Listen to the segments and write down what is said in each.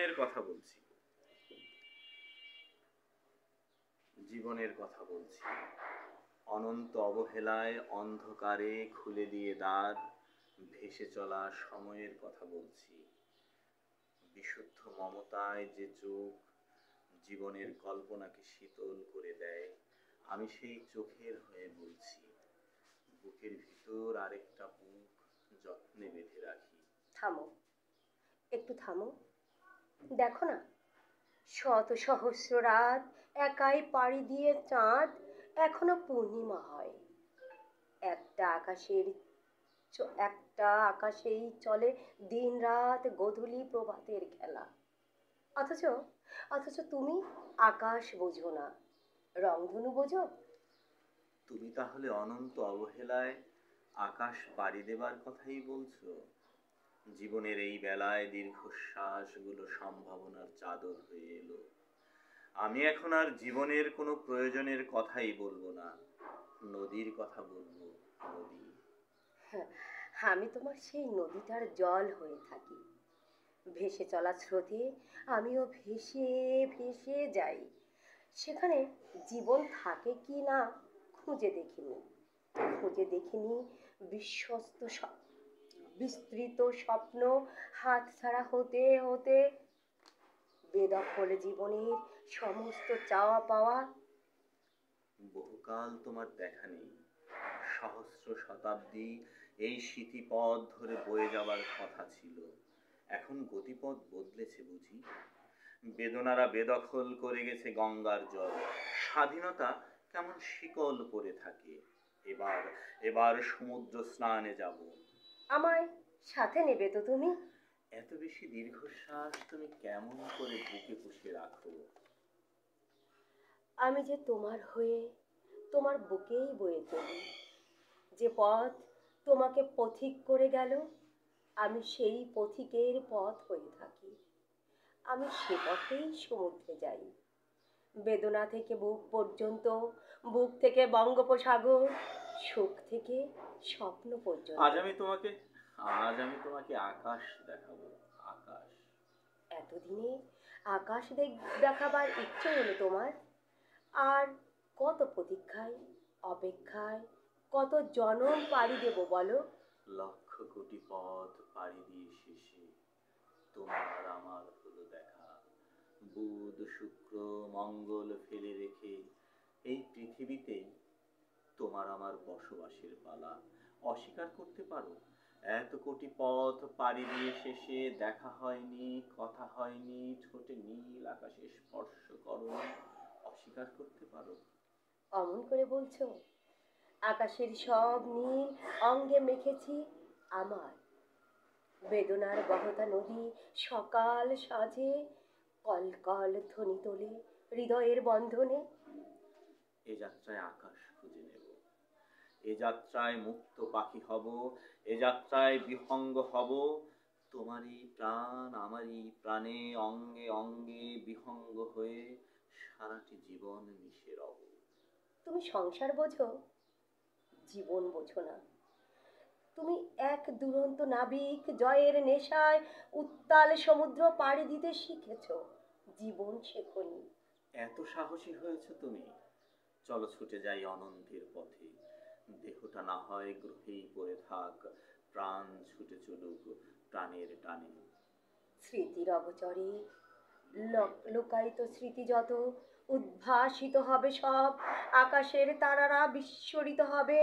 জীবনের কথা বলছি, জীবনের কথা বলছি। অনন্ত অবহেলায় অন্ধকারে খুলে দিয়ে দ্বার, ভেসে চলা সময়ের কথা বলছি। বিশুদ্ধ মমতায় যে চোখ জীবনের কল্পনাকে শীতল করে দেয়, আমি সেই চোখের হয়ে বলছি। বুকের ভিতর আরেকটা বুক যত্নে বেঁধে রাখি। থামো, একটু থামো। দেখো না, শত সহস্র রাত একাই পাড়ি দিয়ে চাঁদ এখনো পূর্ণিমা হয়। একটা আকাশের একটা আকাশেই চলে দিন রাত গোধূলি প্রভাতের খেলা। অথচ অথচ তুমি আকাশ বোঝো না, রংধনু বোঝো। তুমি তাহলে অনন্ত অবহেলায় আকাশ পাড়ি দেবার কথাই বলছো? জীবনের এই বেলায় দীর্ঘশ্বাসগুলো সম্ভাবনার চাদর হয়ে এলো। আমি এখন আর জীবনের কোনো প্রয়োজনের কথাই বলবো না, নদীর কথা বলবো। নদী, হ্যাঁ, আমি তোমার সেই নদীটার জল হয়ে থাকি। ভেসে চলা স্রোতে আমিও ভেসে ভেসে যাই। সেখানে জীবন থাকে কি না খুঁজে দেখিনি, খুঁজে দেখিনি বিশ্বস্ত বিস্তৃত স্বপ্ন হাতছাড়া হতে হতে বেদখল জীবনের সমস্ত চাওয়া পাওয়া। বহুকাল তোমার দেখা নেই। সহস্র শতাব্দী এই স্মৃতিপথ ধরে বয়ে যাবার কথা ছিল। এখন গতিপথ বদলেছে বুঝি। বেদনারা বেদখল করে গেছে গঙ্গার জল। স্বাধীনতা কেমন শিকল পরে থাকে। এবার এবার সমুদ্র স্নানে যাব। আমায় সাথে নেবে তো তুমি? এত বেশি দীর্ঘশ্বাস তুমি কেমন করে বুকে পুষে রাখো? আমি যে তোমার হয়ে তোমার বুকেই বয়ে চলি। যে পথ তোমাকে পথিক করে গেল, আমি সেই পথিকের পথ হয়ে থাকি। আমি সে পথেই সমুদ্রে যাই। বেদনা থেকে বুক পর্যন্ত, বুক থেকে বঙ্গোপসাগর, সুখ থেকে স্বপ্ন পর্যন্ত। আজ আমি তোমাকে আকাশ দেখাবো। আকাশ। এতদিনে আকাশ দেখাবার ইচ্ছে হলো তোমার? আর কত প্রতীক্ষায়, অপেক্ষায়, কত জনম পাড়ি দেব বলো? লক্ষ কোটি পথ পাড়ি দিয়ে শেষে তোমার আমার হলো দেখা। বুধ শুক্র মঙ্গল ফেলে রেখে এই পৃথিবীতেই তোমার আমার বসবাসের পালা। অস্বীকার করতে পারো? এত কোটি পথ পাড়ি দিয়ে শেষে দেখা হয়নি, কথা হয়নি, ঠোঁটে নীল আকাশে স্পর্শ করনি। অস্বীকার করতে পারো? অমন করে বলছো? আকাশের সব নীল অঙ্গে মেখেছি আমার। বেদনার বহতা নদী সকাল সাজে কল কল ধ্বনি তোলে হৃদয়ের বন্ধনে। এ যাত্রায় আকাশ খুঁজে নেব। এ যাত্রায় মুক্ত পাখি হব। এ যাত্রায় বিহঙ্গ হব। তোমারই প্রাণ আমারই প্রাণে, অঙ্গে অঙ্গে বিহঙ্গ হয়ে সারাটি জীবন মিশে রব। তুমি সংসার বোঝো, জীবন বোঝো না। তুমি এক দুরন্ত নাবিক, জয়ের নেশায় উত্তাল সমুদ্র পাড়ি দিতে শিখেছ, জীবন শেখনি। এত সাহসী হয়েছ তুমি? চলো ছুটে যাই অনন্তের পথে। দেহটা না হয় গ্রহেই পড়ে থাক, প্রাণ ছুটে চলুক প্রাণের টানে। স্মৃতির অগচরে লুকায়িত স্মৃতি যত উদ্ভাসিত হবে সব, আকাশের তারারা বিস্ফোরিত হবে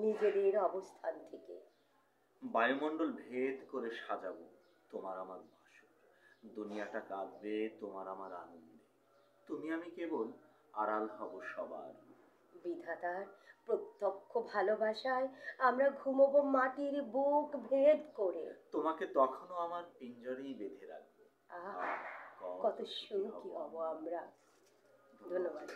নিজেদের অবস্থান থেকে। বায়ুমণ্ডল ভেদ করে সাজাবো তোমার আমার বাসর। দুনিয়াটা কাঁদবে তোমার আমার আনন্দে। তুমি আমি কেবল আড়াল হব সবার। বিধাতার প্রত্যক্ষ ভালোবাসায় আমরা ঘুমোবো মাটির বুক ভেদ করে। তোমাকে তখনও আমার পিঞ্জরেই বেঁধে রাখবো। আহ, আহ, কত সুখী হব আমরা। ধন্যবাদ।